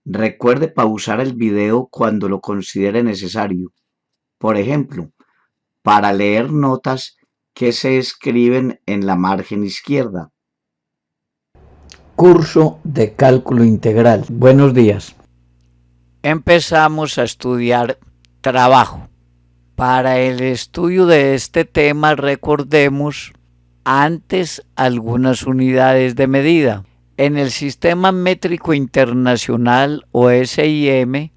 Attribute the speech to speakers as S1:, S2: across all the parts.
S1: Recuerde pausar el video cuando lo considere necesario. Por ejemplo, para leer notas que se escriben en la margen izquierda.
S2: Curso de cálculo integral. Buenos días. Empezamos a estudiar trabajo. Para el estudio de este tema recordemos antes algunas unidades de medida. En el Sistema Métrico Internacional o SIM,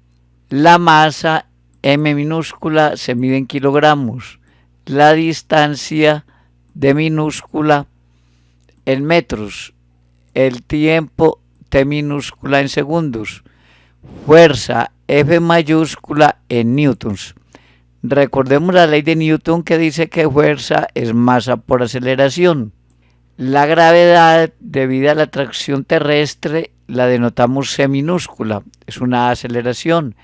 S2: la masa M minúscula se mide en kilogramos, la distancia D minúscula en metros, el tiempo T minúscula en segundos, fuerza F mayúscula en newtons. Recordemos la ley de Newton que dice que fuerza es masa por aceleración. La gravedad debido a la atracción terrestre la denotamos C minúscula, es una aceleración.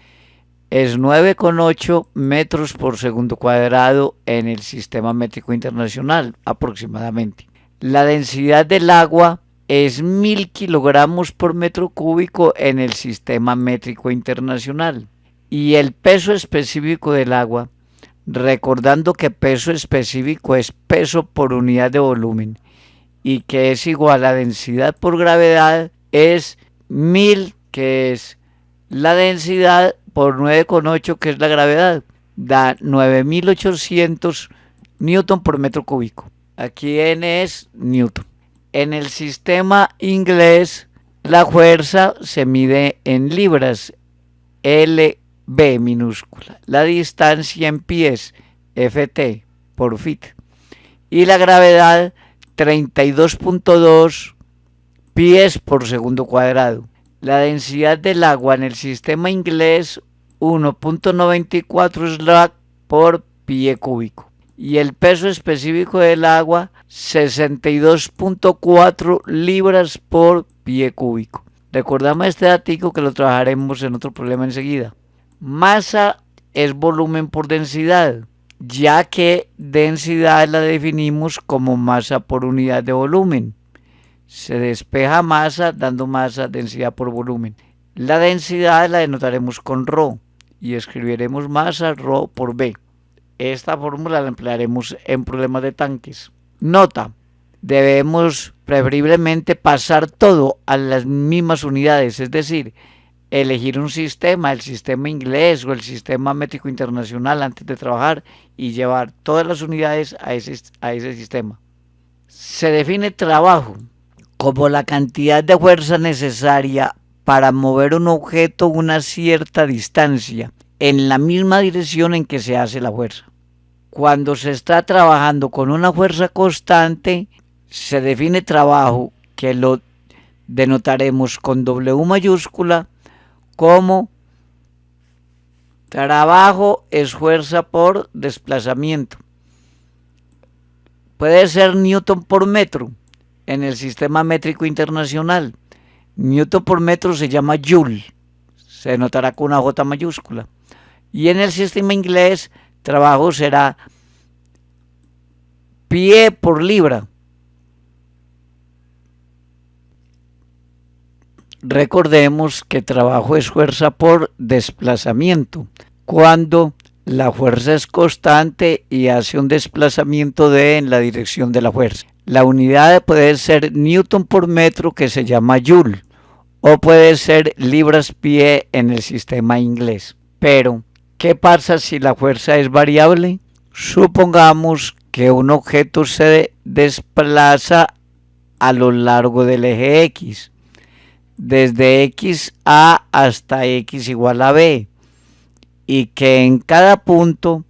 S2: Es 9,8 metros por segundo cuadrado en el Sistema Métrico Internacional aproximadamente. La densidad del agua es 1000 kilogramos por metro cúbico en el Sistema Métrico Internacional. Y el peso específico del agua, recordando que peso específico es peso por unidad de volumen y que es igual a densidad por gravedad, es 1000, que es la densidad, por 9,8, que es la gravedad, da 9800 newton por metro cúbico. Aquí N es newton. En el sistema inglés, la fuerza se mide en libras, LB minúscula. La distancia en pies, FT por feet. Y la gravedad, 32,2 pies por segundo cuadrado. La densidad del agua en el sistema inglés, 1,94 slug por pie cúbico. Y el peso específico del agua, 62,4 libras por pie cúbico. Recordamos este dato que lo trabajaremos en otro problema enseguida. Masa es volumen por densidad, ya que densidad la definimos como masa por unidad de volumen. Se despeja masa dando masa, densidad por volumen. La densidad la denotaremos con ρ y escribiremos masa ρ por B. Esta fórmula la emplearemos en problemas de tanques. Nota: debemos preferiblemente pasar todo a las mismas unidades, es decir, elegir un sistema, el sistema inglés o el sistema métrico internacional antes de trabajar y llevar todas las unidades a ese sistema. Se define trabajo como la cantidad de fuerza necesaria para mover un objeto una cierta distancia en la misma dirección en que se hace la fuerza. Cuando se está trabajando con una fuerza constante, se define trabajo, que lo denotaremos con W mayúscula, como trabajo es fuerza por desplazamiento. Puede ser newton por metro en el sistema métrico internacional. Newton por metro se llama joule, se denotará con una J mayúscula. Y en el sistema inglés, trabajo será pie por libra. Recordemos que trabajo es fuerza por desplazamiento, cuando la fuerza es constante y hace un desplazamiento D en la dirección de la fuerza. La unidad puede ser newton por metro, que se llama joule, o puede ser libras pie en el sistema inglés. Pero, ¿qué pasa si la fuerza es variable? Supongamos que un objeto se desplaza a lo largo del eje X, desde X a hasta X igual a B, y que en cada punto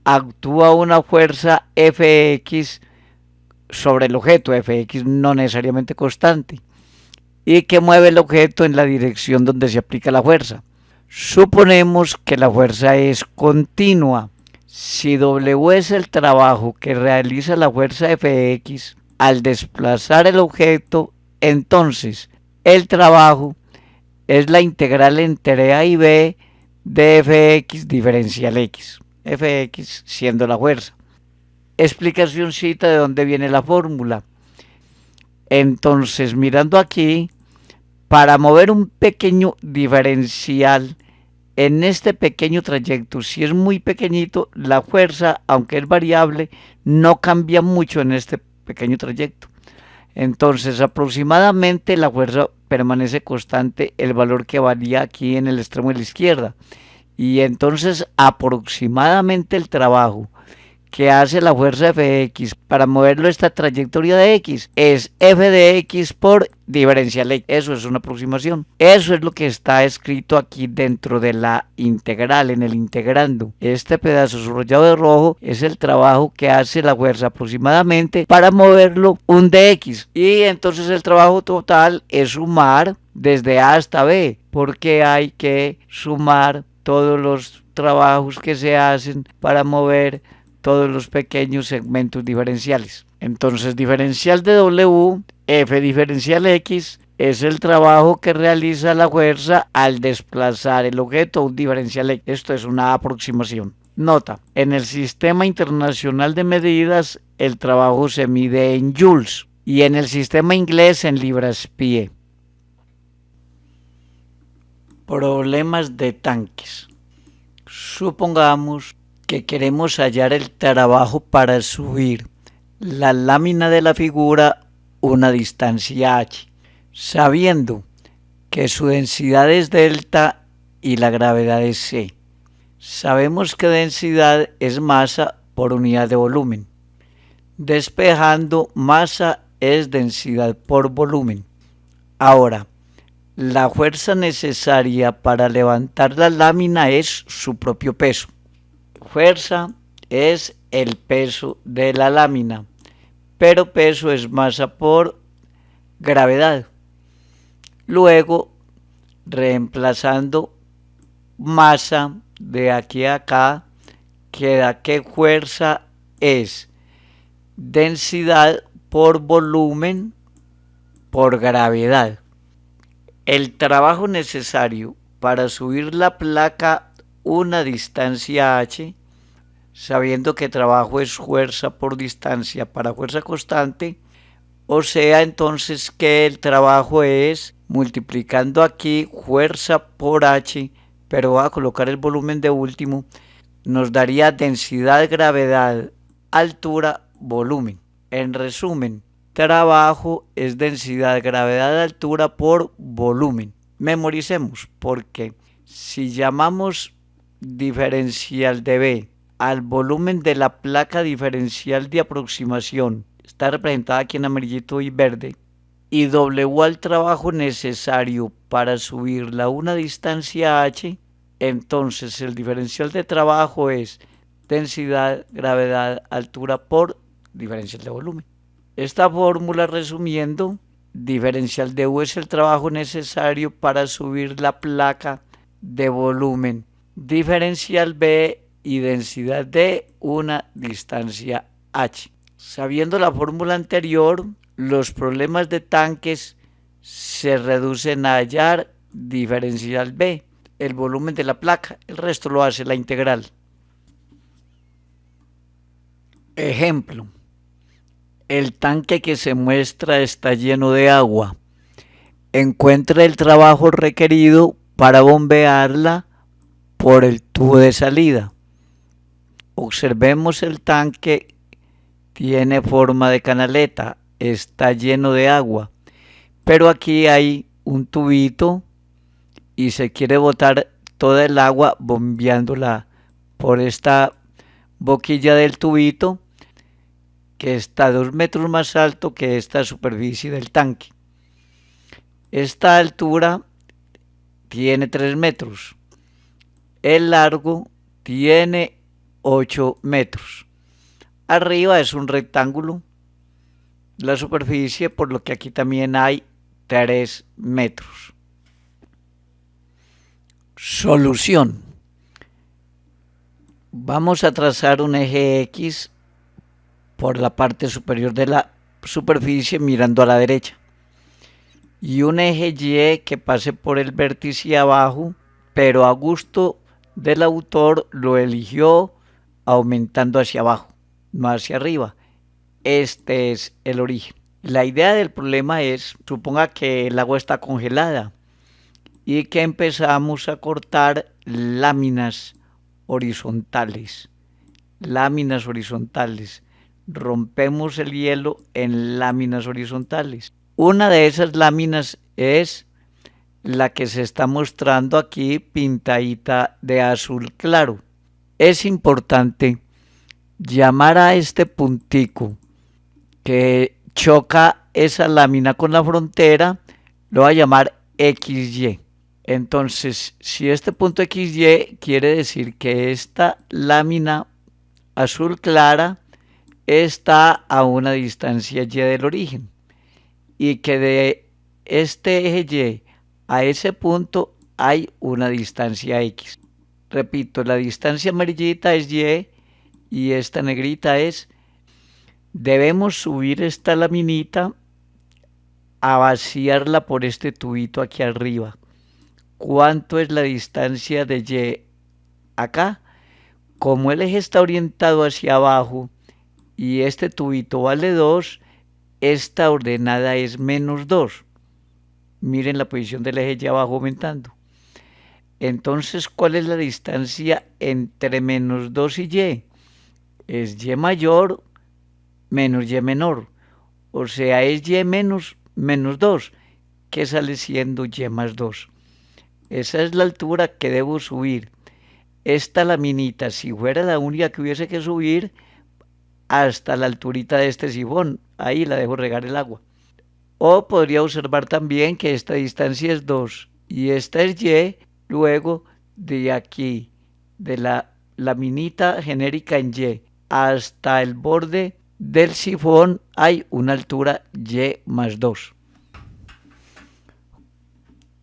S2: actúa una fuerza Fx sobre el objeto, Fx no necesariamente constante, y que mueve el objeto en la dirección donde se aplica la fuerza. Suponemos que la fuerza es continua. Si W es el trabajo que realiza la fuerza Fx al desplazar el objeto, entonces el trabajo es la integral entre A y B de Fx diferencial X, Fx siendo la fuerza. Explicacióncita de dónde viene la fórmula. Entonces, mirando aquí, Para mover un pequeño diferencial en este pequeño trayecto, si es muy pequeñito, la fuerza, aunque es variable, no cambia mucho en este pequeño trayecto. Entonces, aproximadamente la fuerza permanece constante, el valor que varía aquí en el extremo de la izquierda. Y entonces, aproximadamente el trabajo que hace la fuerza f de x para moverlo esta trayectoria de x es f de x por diferencial x. Eso es una aproximación. Eso es lo que está escrito aquí dentro de la integral, en el integrando. Este pedazo subrayado de rojo es el trabajo que hace la fuerza aproximadamente para moverlo un dx. Y entonces el trabajo total es sumar desde A hasta B, porque hay que sumar todos los trabajos que se hacen para mover todos los pequeños segmentos diferenciales. Entonces, diferencial de W, F diferencial X, es el trabajo que realiza la fuerza al desplazar el objeto a un diferencial X. Esto es una aproximación. Nota, en el Sistema Internacional de Medidas, el trabajo se mide en joules y en el sistema inglés en libras-pie. Problemas de tanques. Supongamos que queremos hallar el trabajo para subir la lámina de la figura una distancia h, sabiendo que su densidad es delta y la gravedad es c. Sabemos que densidad es masa por unidad de volumen. Despejando, masa es densidad por volumen. Ahora, la fuerza necesaria para levantar la lámina es su propio peso. Fuerza es el peso de la lámina, pero peso es masa por gravedad. Luego, reemplazando masa de aquí a acá, queda que fuerza es densidad por volumen por gravedad. El trabajo necesario para subir la placa una distancia h, sabiendo que trabajo es fuerza por distancia para fuerza constante, o sea entonces que el trabajo es multiplicando aquí fuerza por h, pero voy a colocar el volumen de último, nos daría densidad, gravedad, altura, volumen. En resumen, trabajo es densidad, gravedad, altura por volumen. Memoricemos, porque si llamamos diferencial de B al volumen de la placa diferencial de aproximación, está representada aquí en amarillito y verde, y W al trabajo necesario para subirla a una distancia h, entonces el diferencial de trabajo es densidad, gravedad, altura por diferencial de volumen. Esta fórmula, resumiendo, diferencial de U es el trabajo necesario para subir la placa de volumen, diferencial B y densidad de una distancia h. Sabiendo la fórmula anterior, los problemas de tanques se reducen a hallar diferencial B, el volumen de la placa, el resto lo hace la integral. Ejemplo, el tanque que se muestra está lleno de agua. Encuentra el trabajo requerido para bombearla por el tubo de salida. Observemos el tanque, tiene forma de canaleta, está lleno de agua, pero aquí hay un tubito y se quiere botar toda el agua bombeándola por esta boquilla del tubito que está 2 metros más alto que esta superficie del tanque. Esta altura tiene 3 metros. El largo tiene 8 metros. Arriba es un rectángulo, la superficie, por lo que aquí también hay 3 metros. Solución. Vamos a trazar un eje X por la parte superior de la superficie mirando a la derecha y un eje Y que pase por el vértice abajo, pero a gusto del autor lo eligió aumentando hacia abajo, no hacia arriba. Este es el origen. La idea del problema es, suponga que el agua está congelada y que empezamos a cortar láminas horizontales. Láminas horizontales. Rompemos el hielo en láminas horizontales. Una de esas láminas es la que se está mostrando aquí pintadita de azul claro. Es importante llamar a este puntico que choca esa lámina con la frontera, lo va a llamar XY. Entonces, si este punto XY quiere decir que esta lámina azul clara está a una distancia Y del origen y que de este eje Y a ese punto hay una distancia X. Repito, la distancia amarillita es y esta negrita es. Debemos subir esta laminita a vaciarla por este tubito aquí arriba. ¿Cuánto es la distancia de Y acá? Como el eje está orientado hacia abajo y este tubito vale 2, esta ordenada es -2. Miren la posición del eje Y abajo aumentando. Entonces, ¿cuál es la distancia entre -2 y Y? Es Y mayor menos Y menor. O sea, es Y menos -2, que sale siendo Y más 2. Esa es la altura que debo subir. Esta laminita, si fuera la única que hubiese que subir, hasta la alturita de este sifón, ahí la dejo regar el agua. O podría observar también que esta distancia es 2 y esta es Y, luego de aquí, de la laminita genérica en Y hasta el borde del sifón hay una altura Y más 2.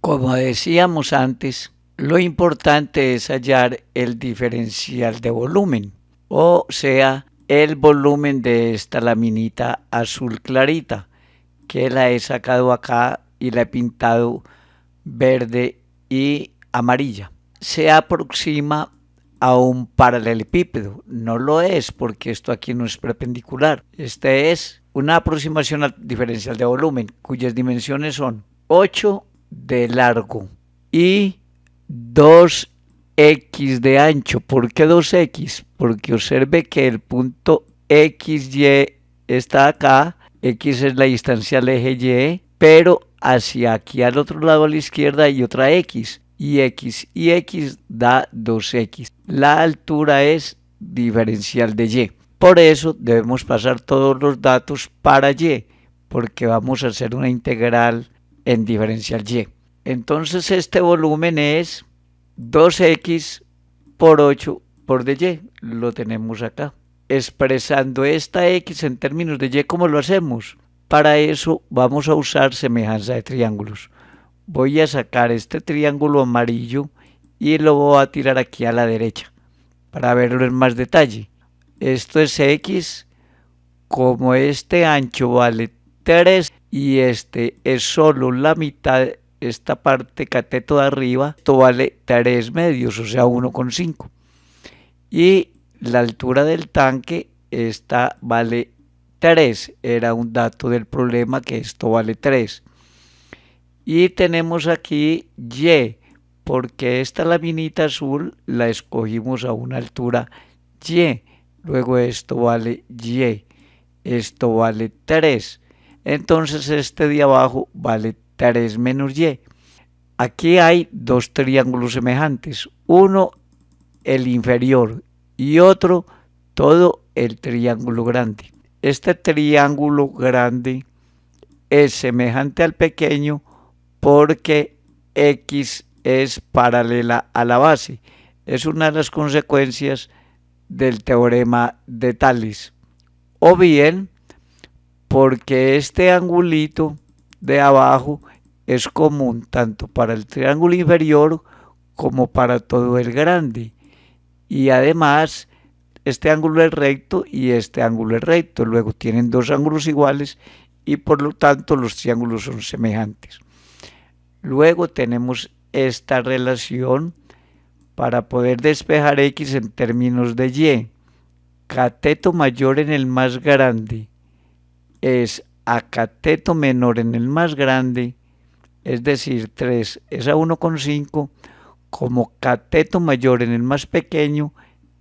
S2: Como decíamos antes, lo importante es hallar el diferencial de volumen, o sea, el volumen de esta laminita azul clarita, que la he sacado acá y la he pintado verde y amarilla. Se aproxima a un paralelepípedo. No lo es porque esto aquí no es perpendicular. Este es una aproximación al diferencial de volumen, cuyas dimensiones son 8 de largo y 2x de ancho. ¿Por qué 2x? Porque observe que el punto XY está acá, X es la distancia al eje Y, pero hacia aquí al otro lado a la izquierda hay otra X, y X da 2X. La altura es diferencial de Y. Por eso debemos pasar todos los datos para Y, porque vamos a hacer una integral en diferencial Y. Entonces este volumen es 2x por 8 por dy, lo tenemos acá. Expresando esta x en términos de y, ¿cómo lo hacemos? Para eso vamos a usar semejanza de triángulos. Voy a sacar este triángulo amarillo y lo voy a tirar aquí a la derecha para verlo en más detalle. Esto es x, como este ancho vale 3 y este es solo la mitad, esta parte cateto de arriba, esto vale 3 medios, o sea 1,5. Y la altura del tanque, esta vale 3, era un dato del problema que esto vale 3. Y tenemos aquí Y, porque esta laminita azul la escogimos a una altura Y, luego esto vale Y, esto vale 3. Entonces este de abajo vale 3 menos Y. Aquí hay dos triángulos semejantes, uno el inferior y otro todo el triángulo grande. Este triángulo grande es semejante al pequeño porque X es paralela a la base. Es una de las consecuencias del teorema de Tales. O bien porque este angulito de abajo es común tanto para el triángulo inferior como para todo el grande. Y además este ángulo es recto y este ángulo es recto. Luego tienen dos ángulos iguales y por lo tanto los triángulos son semejantes. Luego tenemos esta relación para poder despejar X en términos de Y. Cateto mayor en el más grande es a cateto menor en el más grande, es decir, 3 es a 1,5, como cateto mayor en el más pequeño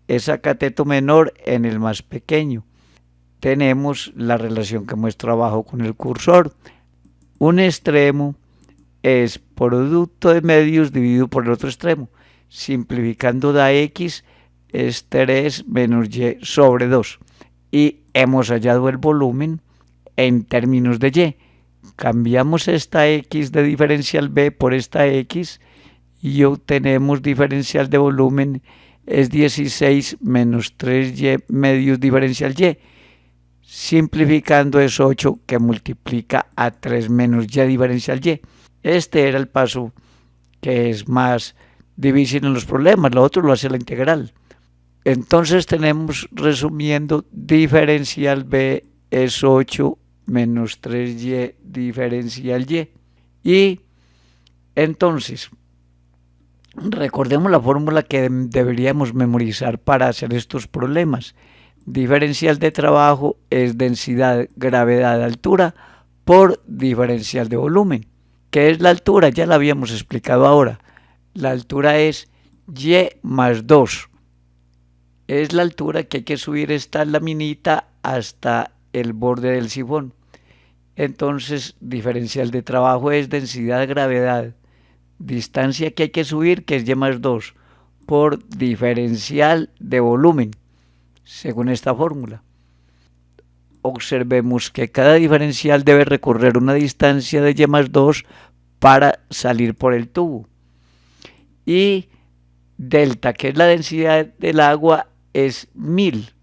S2: es a cateto menor en el más pequeño. Tenemos la relación que muestro abajo con el cursor. Un extremo es producto de medios dividido por el otro extremo. Simplificando da x es 3 menos y sobre 2. Y hemos hallado el volumen en términos de y. Cambiamos esta x de diferencial b por esta x y obtenemos diferencial de volumen es 16 menos 3y medios diferencial y. Simplificando es 8 que multiplica a 3 menos y diferencial y. Este era el paso que es más difícil en los problemas, lo otro lo hace la integral. Entonces tenemos, resumiendo, diferencial b es 8 menos 3y diferencial y. Y entonces, recordemos la fórmula que deberíamos memorizar para hacer estos problemas. Diferencial de trabajo es densidad, gravedad, altura por diferencial de volumen. ¿Qué es la altura? Ya la habíamos explicado ahora. La altura es y más 2. Es la altura que hay que subir esta laminita hasta el borde del sifón. Entonces, diferencial de trabajo es densidad, gravedad. Distancia que hay que subir, que es y más 2, por diferencial de volumen, según esta fórmula. Observemos que cada diferencial debe recorrer una distancia de y más 2 para salir por el tubo. Y delta, que es la densidad del agua, es 1000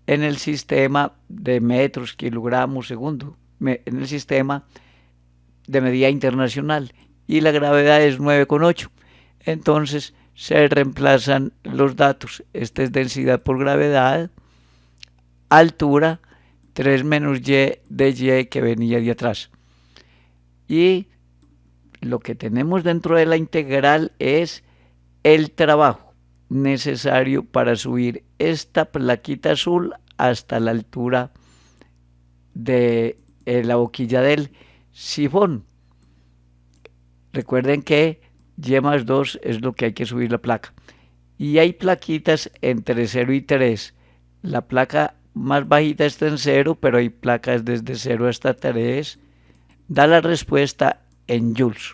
S2: en el sistema de metros, kilogramos, segundo, en el sistema de medida internacional. Y la gravedad es 9,8. Entonces se reemplazan los datos. Esta es densidad por gravedad, altura, 3 menos y de y que venía de atrás. Y lo que tenemos dentro de la integral es el trabajo necesario para subir esta plaquita azul hasta la altura de la boquilla del sifón. Recuerden que y más 2 es lo que hay que subir la placa. Y hay plaquitas entre 0 y 3. La placa más bajita está en 0, pero hay placas desde 0 hasta 3. Da la respuesta en joules.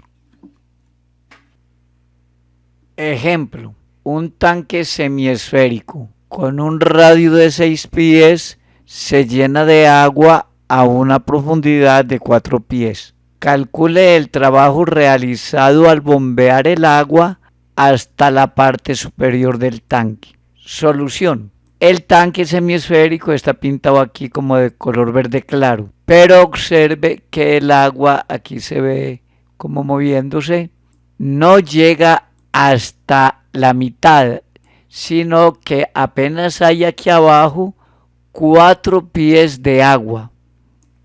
S2: Ejemplo, un tanque semiesférico con un radio de 6 pies se llena de agua a una profundidad de 4 pies. Calcule el trabajo realizado al bombear el agua hasta la parte superior del tanque. Solución. El tanque semiesférico está pintado aquí como de color verde claro, pero observe que el agua, aquí se ve como moviéndose, no llega hasta la mitad, sino que apenas hay aquí abajo 4 pies de agua,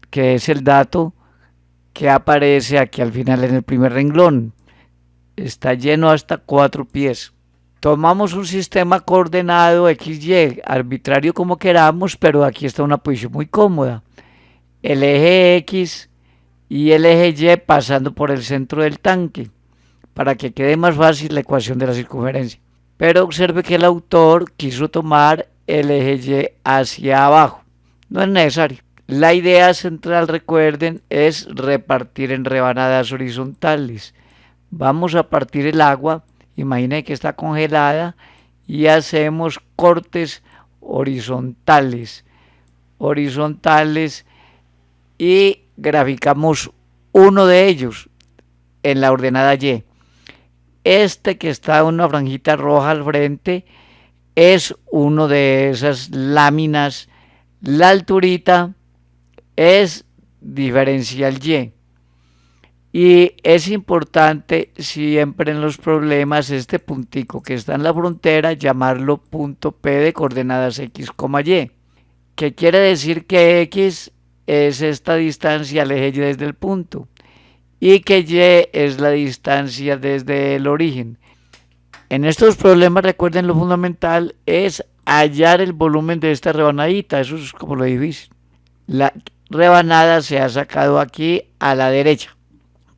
S2: que es el dato que aparece aquí al final en el primer renglón. Está lleno hasta 4 pies. Tomamos un sistema coordenado XY, arbitrario como queramos, pero aquí está una posición muy cómoda. El eje X y el eje Y pasando por el centro del tanque, para que quede más fácil la ecuación de la circunferencia. Pero observe que el autor quiso tomar el eje Y hacia abajo. No es necesario. La idea central, recuerden, es repartir en rebanadas horizontales. Vamos a partir el agua, imaginen que está congelada, y hacemos cortes horizontales y graficamos uno de ellos en la ordenada Y. Este que está en una franjita roja al frente es uno de esas láminas. La alturita es diferencial Y. Y es importante siempre en los problemas este puntico que está en la frontera llamarlo punto P de coordenadas X, Y, que quiere decir que X es esta distancia al eje Y desde el punto y que Y es la distancia desde el origen. En estos problemas, recuerden, lo fundamental es hallar el volumen de esta rebanadita, eso es como lo difícil. rebanada se ha sacado aquí a la derecha.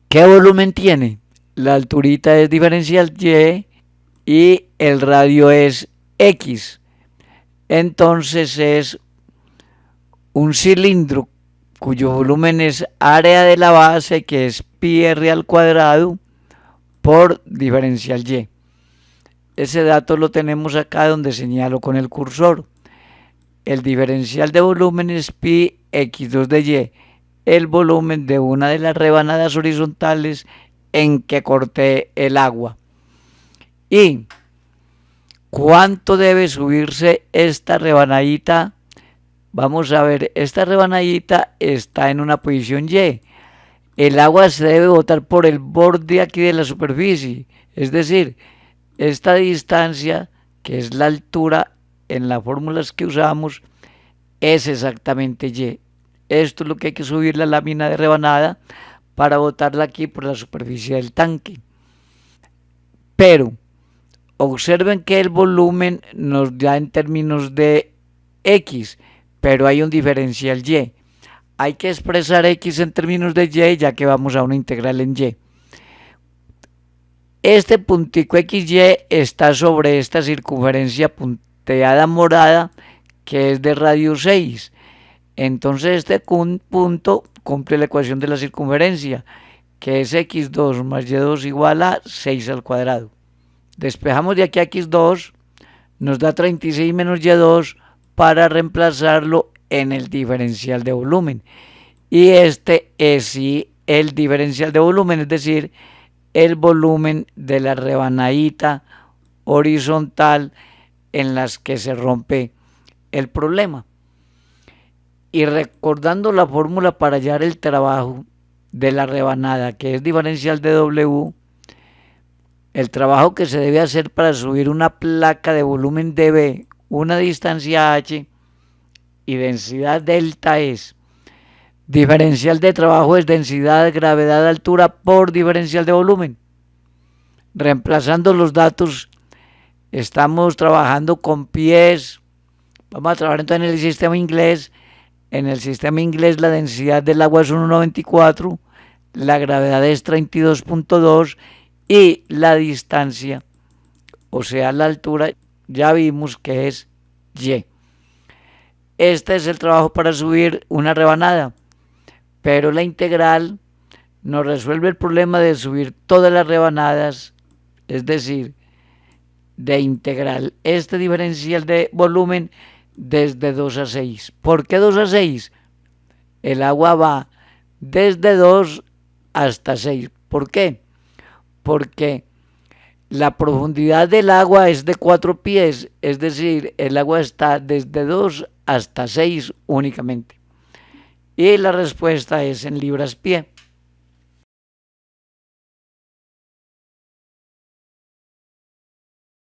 S2: ¿Qué volumen tiene? La alturita es diferencial Y y el radio es X. Entonces es un cilindro cuyo volumen es área de la base, que es pi r al cuadrado por diferencial Y. Ese dato lo tenemos acá donde señalo con el cursor. El diferencial de volumen es pi x2 de Y, el volumen de una de las rebanadas horizontales en que corté el agua. ¿Y cuánto debe subirse esta rebanadita? Vamos a ver, esta rebanadita está en una posición Y. El agua se debe botar por el borde aquí de la superficie, es decir, esta distancia, que es la altura en las fórmulas que usamos, es exactamente Y. Esto es lo que hay que subir la lámina de rebanada para botarla aquí por la superficie del tanque. Pero observen que el volumen nos da en términos de X, pero hay un diferencial Y. Hay que expresar X en términos de Y, ya que vamos a una integral en Y. Este puntico XY está sobre esta circunferencia punteada morada, que es de radio 6. Entonces este punto cumple la ecuación de la circunferencia, que es x2 más y2 igual a 6 al cuadrado. Despejamos de aquí a x2, nos da 36 menos y2 para reemplazarlo en el diferencial de volumen. Y este es sí el diferencial de volumen, es decir, el volumen de la rebanadita horizontal en las que se rompe el problema. Y recordando la fórmula para hallar el trabajo de la rebanada, que es diferencial de W, el trabajo que se debe hacer para subir una placa de volumen dB, una distancia h y densidad delta es diferencial de trabajo es densidad, gravedad, altura por diferencial de volumen. Reemplazando los datos, estamos trabajando con pies. Vamos a trabajar entonces en el sistema inglés. En el sistema inglés la densidad del agua es 1,94, la gravedad es 32,2 y la distancia, o sea la altura, ya vimos que es Y. Este es el trabajo para subir una rebanada, pero la integral nos resuelve el problema de subir todas las rebanadas, es decir, de integral este diferencial de volumen desde 2 a 6. ¿Por qué 2 a 6? El agua va desde 2 hasta 6. ¿Por qué? Porque la profundidad del agua es de 4 pies, es decir, el agua está desde 2 hasta 6 únicamente. Y la respuesta es en libras pie.